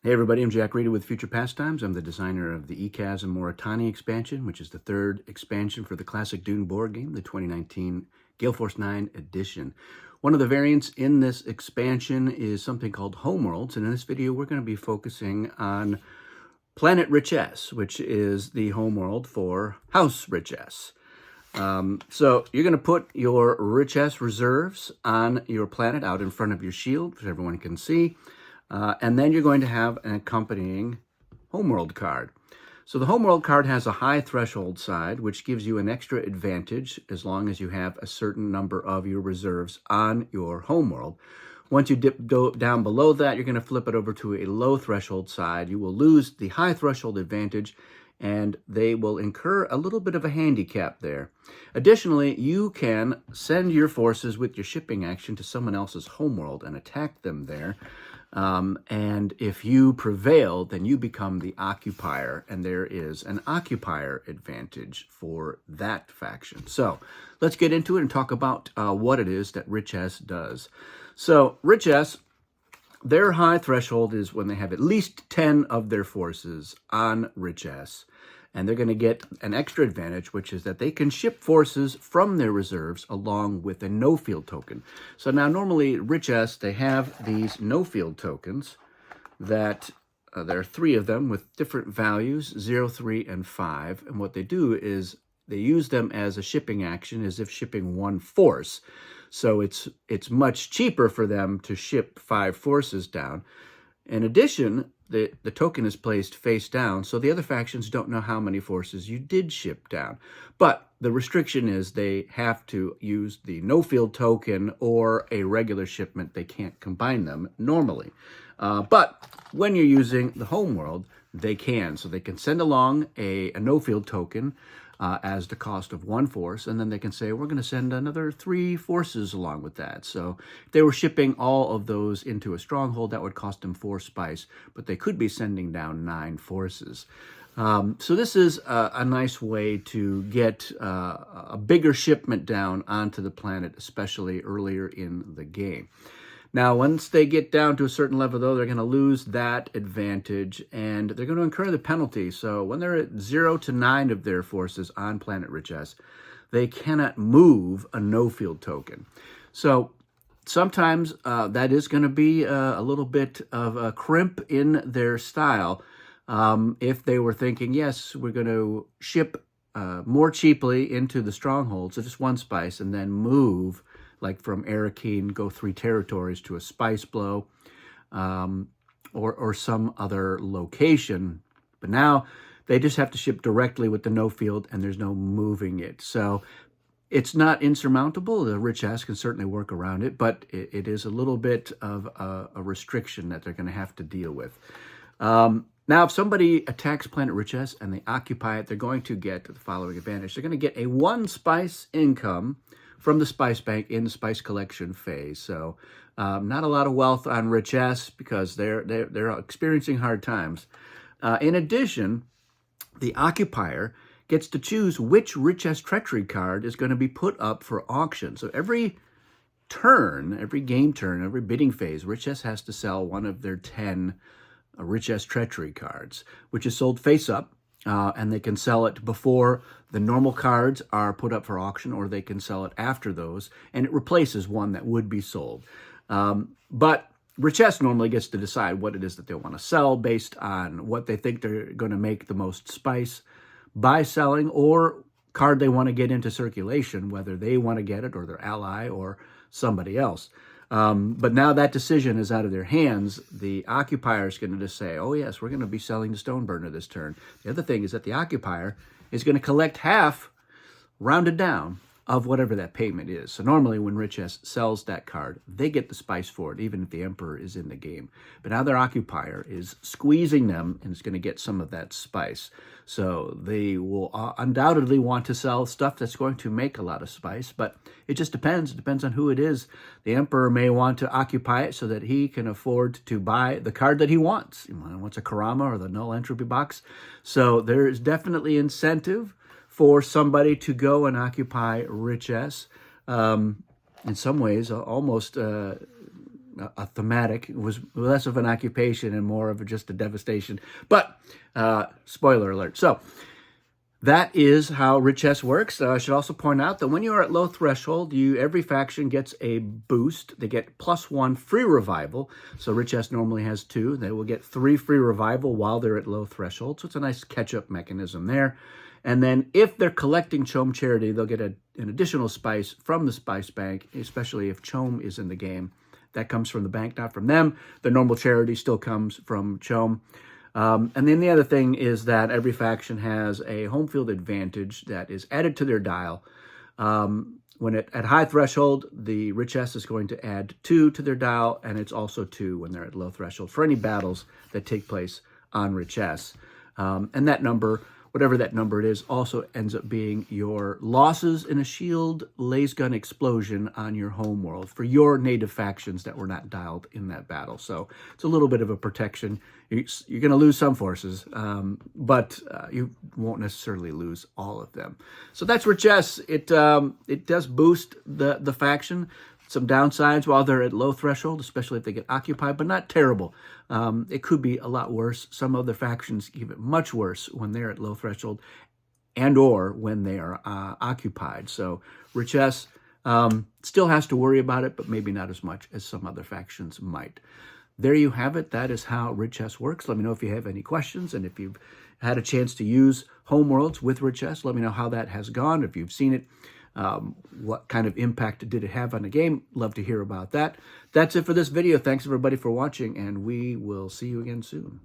Hey everybody, I'm Jack Reeder with Future Pastimes. I'm the designer of the ECAS and Moritani expansion, which is the third expansion for the classic Dune board game, the 2019 Gale Force 9 edition. One of the variants in this expansion is something called Homeworlds, and in this video we're going to be focusing on Planet Richese, which is the homeworld for House Richese. So you're going to put your Richese reserves on your planet out in front of your shield, so everyone can see. And then you're going to have an accompanying Homeworld card. So the Homeworld card has a high threshold side, which gives you an extra advantage as long as you have a certain number of your reserves on your Homeworld. Once you go down below that, you're going to flip it over to a low threshold side. You will lose the high threshold advantage, and they will incur a little bit of a handicap there. Additionally, you can send your forces with your shipping action to someone else's homeworld and attack them there. And if you prevail, then you become the occupier, and there is an occupier advantage for that faction. So let's get into it and talk about what it is that Richese does. So Richese, their high threshold is when they have at least 10 of their forces on Richese, and they're going to get an extra advantage, which is that they can ship forces from their reserves along with a no-field token. So now normally Richese, they have these no-field tokens that there are 3 of them with different values, 0, 3, and 5. And what they do is they use them as a shipping action, as if shipping 1 force. So it's much cheaper for them to ship 5 forces down. In addition, the token is placed face down, so the other factions don't know how many forces you did ship down. But the restriction is they have to use the no-field token or a regular shipment. They can't combine them normally. But when you're using the homeworld, they can. So they can send along a no-field token as the cost of 1 force, and then they can say, we're going to send another 3 forces along with that. So if they were shipping all of those into a stronghold, that would cost them 4 spice, but they could be sending down 9 forces. So this is a nice way to get a bigger shipment down onto the planet, especially earlier in the game. Now, once they get down to a certain level, though, they're going to lose that advantage, and they're going to incur the penalty. So when they're at 0 to 9 of their forces on Planet Richese, they cannot move a no-field token. So sometimes that is going to be a little bit of a crimp in their style. If they were thinking, yes, we're going to ship more cheaply into the stronghold, so just 1 spice, and then move like from Arakeen, go 3 territories to a spice blow, or some other location. But now they just have to ship directly with the no field, and there's no moving it. So it's not insurmountable. The Richese can certainly work around it, but it is a little bit of a restriction that they're going to have to deal with. Now, if somebody attacks Planet Richese and they occupy it, they're going to get the following advantage. They're going to get a 1 spice income from the Spice Bank in the Spice Collection phase. So not a lot of wealth on Richese because they're experiencing hard times. In addition, the occupier gets to choose which Richese Treachery card is going to be put up for auction. So every turn, every game turn, every bidding phase, Richese has to sell one of their 10 Richese Treachery cards, which is sold face up. And they can sell it before the normal cards are put up for auction, or they can sell it after those, and it replaces one that would be sold. But Richese normally gets to decide what it is that they want to sell based on what they think they're going to make the most spice by selling, or card they want to get into circulation, whether they want to get it or their ally or somebody else. But now that decision is out of their hands. The occupier is going to just say, oh yes, we're going to be selling the Stoneburner this turn. The other thing is that the occupier is going to collect half, rounded down, of whatever that payment is. So normally when Richese sells that card, they get the spice for it, even if the Emperor is in the game. But now their occupier is squeezing them and is going to get some of that spice. So they will undoubtedly want to sell stuff that's going to make a lot of spice, but it just depends. It depends on who it is. The Emperor may want to occupy it so that he can afford to buy the card that he wants. He wants a Karama or the Null Entropy box. So there is definitely incentive for somebody to go and occupy Richese. In some ways, almost a thematic. It was less of an occupation and more of just a devastation. But spoiler alert. So that is how Richese works. I should also point out that when you are at low threshold, every faction gets a boost. They get +1 free revival. So Richese normally has 2. They will get 3 free revival while they're at low threshold. So it's a nice catch-up mechanism there. And then if they're collecting Chome Charity, they'll get an additional spice from the Spice Bank, especially if Chome is in the game. That comes from the bank, not from them. The normal charity still comes from Chome. And then the other thing is that every faction has a home field advantage that is added to their dial. When at high threshold, the Richese is going to add 2 to their dial, and it's also 2 when they're at low threshold for any battles that take place on Richese. And that number, whatever that number it is, also ends up being your losses in a shield laser gun explosion on your homeworld for your native factions that were not dialed in that battle. So it's a little bit of a protection. You're going to lose some forces, but you won't necessarily lose all of them. So that's Richese. It does boost the faction. Some downsides while they're at low threshold, especially if they get occupied, but not terrible. It could be a lot worse. Some other factions give it much worse when they're at low threshold and or when they are occupied. So Richese still has to worry about it, but maybe not as much as some other factions might. There you have it. That is how Richese works. Let me know if you have any questions, and if you've had a chance to use Homeworlds with Richese, let me know how that has gone. If you've seen it, what kind of impact did it have on the game? Love to hear about that. That's it for this video. Thanks everybody for watching, and we will see you again soon.